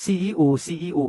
CEO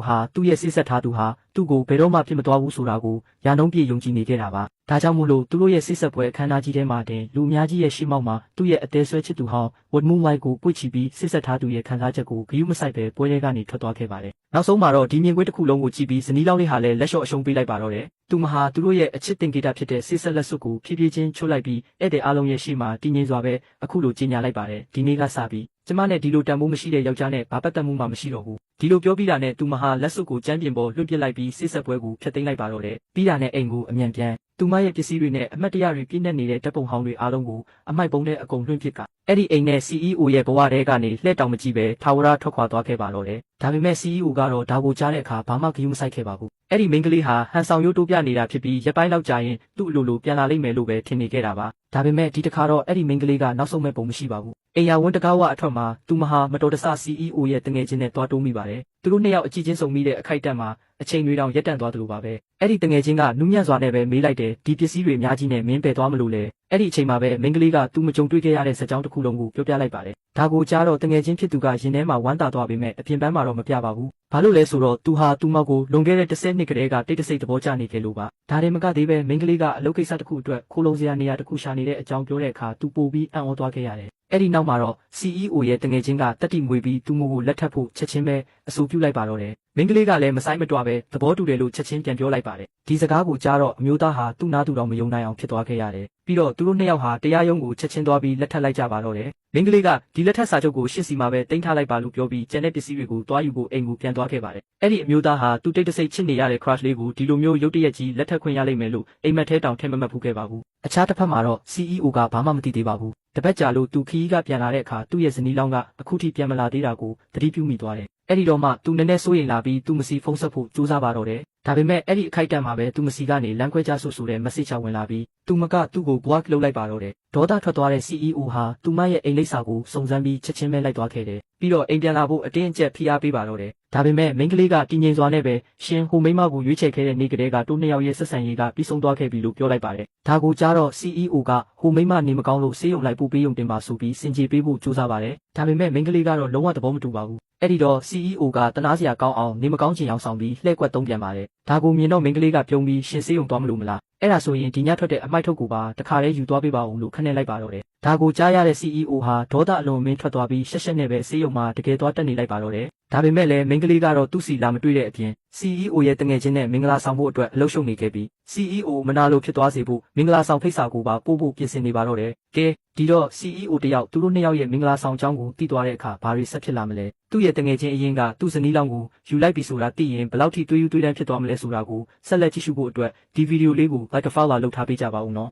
ဟာသူ့ရဲ့စစ်ဆက်ထားသူဟာသူ့ကိုဘယ်တော့မှပြစ်မသွားဘူးဆိုတာကိုရာနှုန်းပြည့်ယုံကြည်နေခဲ့တာပါဒါကြောင့်မို့လို့သူတို့ရဲ့စစ်ဆက်ပွဲအခမ်းအနားကြီးထဲမှာတင်လူအများကြီးရဲ့ရှေ့မှောက်မှာသူ့ရဲ့အသေးဆွဲချစ်သူဟောင်းဝတ်မူမိုက်ကိုပွေ့ချီပြီးစစ်ဆက်ထားသူရဲ့ခံစားချက်ကိုဂရုမစိုက်ပဲပွဲထဲကနေထွက်သွားခဲ့ပါတယ်နောက်ဆုံးမှာတော့ဒီမြင်ကွင်းတစ်ခုလုံးကိုကြည့်ပြီးဇနီးလောင်းလေးဟာလည်းလက်လျှော့အရှုံးပေးလိုက်ပါတော့တယ်သူမဟာသူတို့ရဲ့အချစ်တင်ကေတာဖြစ်တဲ့စစ်ဆက်လက်စွပ်ကိုဖြည်းဖြည်းချင်းချွတ်လိုက်ပြီးဧည့်သည်အားလုံးရဲ့ရှေ့မှာတည်ငြိမ်စွာပဲအခုလိုကြေညာလိုက်ပါတယ်ဒီနေ့ကစပြီးကျမနဲ့ဒီလိုတန်ဖိုးမရှိတဲ့ယောက်ျားနဲ့ဘာပတ်သက်မှုမှမရှိတော့ဘူးဒီလိုပြောပြီးတာနဲ့သူမဟာလက်စွပ်ကိုကျမ်းပြင်ပေါ်လွှတ်ပစ်လိုက်ပြီးစစ်ဆက်ပွဲကိုဖျက်သိမ်းလိုက်ပါတော့တယ်ပြီးတာနဲ့အိမ်ကိုအမြန်ပြန်သူမရဲ့ပစ္စည်းတွေနဲ့အမတ်တရတွေပြည့်နေနေတဲ့ဓာတ်ပုံဟောင်းတွေအားလုံးကိုအမိုက်ပုံးနဲ့အကုန်လွှင့်ပစ်ကအဲ့ဒီအိမ်နဲ့ CEO ရဲ့ဘဝထဲကနေလှည့်တောင်မကြည့်ပဲထာဝရထွက်ခွာသွားခဲ့ပါတော့တယ်ဒါပေမဲ့ CEO ကတော့ဒါကိုကြားတဲ့အခါဘာမှဂရုမစိုက်ခဲ့ပါဘူးအဲ့ဒီမိန်းကလေးဟာဟန်ဆောင်ရိုးတိုးပြနေတာဖြစ်ပြီးရက်ပိုင်းလောက်ကြာရင်သူ့အလိုလိုပြန်လာလိမ့်မယ်လို့ပဲထင်နေခဲ့တာပါဒါပေမဲ့ဒီတစ်ခါတော့အဲ့ဒီမိန်းကလေးကနောက်ဆုံးမဲ့ပုံမရှိပါဘူးအိမ်ယာဝန်းတကားဝအထွက်မှာသူမဟာမတော်တဆ CEO ရဲ့တငယ်ချင်းနဲ့တွားတိုးမိပါတယ်သူတို့နှစ်ယောက်အကြည့်ချင်းဆုံမိတဲ့အခိုက်အတန့်မှာအချိန်တွေတောင်ရက်တန့်သွားသလိုပါပဲအဲ့ဒီတငယ်ချင်းကနူးညံ့စွာနဲ့ပဲမေးလိုက်တယ်ဒီပစ္စည်းတွေအများကြီးနဲ့မင်းပယ်သွားမလို့လဲအဲ့ဒီအချိန်မှာပဲမိန်းကလေးကသူမကြုံတွေ့ခဲ့ရတဲ့ဇာတ်ကြောင်းတစ်ခုလုံးကိုပြောပြလိုက်ပါတယ်ဒါကိုကြားတော့တငယ်ချင်းဖြစ်သူကရင်ထဲမှာဝမ်းသာသွားပေမဲ့အပြင်ပန်းမှာတော့မပြပါဘူးဘာလို့လဲဆိုတော့သူဟာသူ့မောက်ကိုလွန်ခဲ့တဲ့10နှစ်ကတည်းကတိတ်တဆိတ်သဘောကျနေခဲ့လို့ပါဒါရင်မကသေးပဲမိန်းကလေးကအလုပ်ကိစ္စတစ်ခုအတွက်ခိုးလုံစရာနေရာတစ်ခုရှာနေတဲ့အကြောင်းပြောတဲ့အခါသူပို့ပြီးအံ့ဩသွားခဲ့ရတယ်အဲ့ဒီနောက်မှာတော့ CEO ရဲ့တငယ်ချင်းကတက်တိမွေပြီးသူ့မို့ကိုလက်ထပ်ဖို့ချက်ချင်းပဲအဆိုပြုလိုက်ပါတော့တယ်မိန်းကလေးကလည်းမဆိုင်မတွပဲသဘောတူတယ်လို့ချက်ချင်းပြန်ပြောလိုက်ပါတယ်ဒီစကားကိုကြားတော့အမျိုးသားဟာသူ့နားသူတော်မယုံနိုင်အောင်ဖြစ်သွားခဲ့ရတယ်ပြီးတော့သူတို့နှစ်ယောက်ဟာတရားရုံးကိုချက်ချင်းသွားပြီးလက်ထပ်လိုက်ကြပါတော့တယ်မိန်းကလေးကဒီလက်ထပ်စာချုပ်ကိုရှစ်စီမှာပဲတင်ထားလိုက်ပါလို့ပြောပြီးကျန်တဲ့ပစ္စည်းတွေကိုတွားယူဖို့အိမ်ကိုပြန်သွားခဲ့ပါတယ်အဲ့ဒီအမျိုးသားဟာသူတိတ်တဆိတ်ချစ်နေရတဲ့ crush လေးကိုဒီလိုမျိုးရုတ်တရက်ကြီးလက်ထပ်ခွင့်ရလိမ့်မယ်လို့အိမ်မက်ထဲတောင်ထင်မမှတ်ဘူးခဲ့ပါဘူးအခြားတစ်ဖက်မှာတော့ CEO ကဘာမှမသိသေးပါဘူးတပတ်ကြာလို့သူခီးကပြန်လာတဲ့အခါသူ့ရဲ့ဇနီးလောင်းကအခုထိပြန်မလာသေးတာကိုသတိပြုမိသွားတယ်အဲ့ဒီတော့မှသူနည်းနည်းစိုးရိမ်လာပြီးသူမစီဖုန်းဆက်ဖို့ကြိုးစားပါတော့တယ်ဒါပေမဲ့အဲ့ဒီအခိုက်အတန့်မှာပဲသူမစီကနေလမ်းခွဲခြားဆိုတဲ့ message ဝင်လာပြီးသူမကသူ့ကို block လုပ်လိုက်ပါတော့တယ်ဒေါသထွက်သွားတဲ့ CEO ဟာသူမရဲ့အိမ်လိပ်စာကိုစုံစမ်းပြီးချက်ချင်းပဲလိုက်သွားခဲ့တယ်ပြီးတော့အိမ်ပြန်လာဖို့အတင်းအကျပ်ဖိအားပေးပါတော့တယ်ဒါပေမဲ့မိန်းကလေးကတည်ငြိမ်စွာနဲ့ပဲရှင်ဟိုမိန်းမကိုရွေးချယ်ခဲ့တဲ့နေ့ကတည်းကတိုးနှစ်ယောက်ရဲ့ဆက်ဆံရေးကပြီးဆုံးသွားခဲ့ပြီလို့ပြောလိုက်ပါတယ်ဒါကိုကြားတော့ CEO ကဟိုမိန်းမနေမကောင်းလို့ဆေးရုံလိုက်ပို့ပေးရုံတင်ပါဆိုပြီးစင်ကြေပေးဖို့ကြိုးစားပါတယ်ဒါပေမဲ့မိန်းကလေးကတော့လုံးဝသဘောမတူပါဘူးအဲ့ဒီတော့ CEO ကတနာစရာကောင်းအောင်နေမကောင်းချင်အောင်ဆောင်ပြီးလှည့်ကွက်သုံးပြန်ပါတယ်ဒါကိုမြင်တော့မိန်းကလေးကပြုံးပြီးရှင်ဆေးရုံသွားမလို့မလားအဲ့ဒါဆိုရင်ဒီညထွက်တဲ့အမိုက်ထုတ်ကိုပါတခါတည်းယူသွားပေးပါဦးလို့ခနဲ့လိုက်ပါတော့တယ်ဒါကိုကြားရတဲ့ CEO ဟာဒေါသအလွန်မင်းထွက်သွားပြီးရှက်ရှက်နဲ့ပဲဆေးရုံမှာတကယ်သွားတက်နေလိုက်ပါတော့တယ်ဒါပေမဲ့လည်းမိန်းကလေးကတော့သူ့စီလာမတွေ့တဲ့အပြင် CEO ရဲ့တငယ်ချင်းနဲ့မင်္ဂလာဆောင်ဖို့အတွက်အလုပ်ရှုပ်နေခဲ့ပြီး CEO မနာလိုဖြစ်သွားစေဖို့မင်္ဂလာဆောင်ဖိတ်စာကိုပါပို့ဖို့ပြင်ဆင်နေပါတော့တယ်ကဲဒီတော့ CEO တယောက်သူတို့နှစ်ယောက်ရဲ့မင်္ဂလာဆောင်အကြောင်းကိုသိသွားတဲ့အခါဘာတွေဆက်ဖြစ်လာမလဲသူ့ရဲ့တငယ်ချင်းအရင်ကသူ့ဇနီးလောင်းကိုယူလိုက်ပြီဆိုတာသိရင်ဘယ်လောက်ထိတွေးယူတွေးတန်းဖြစ်သွားမလဲဆိုတာကိုဆက်လက်ကြည့်ရှုဖို့အတွက်ဒီဗီဒီယိုလေးကို like a follow လုပ်ထားပေးကြပါဦးနော်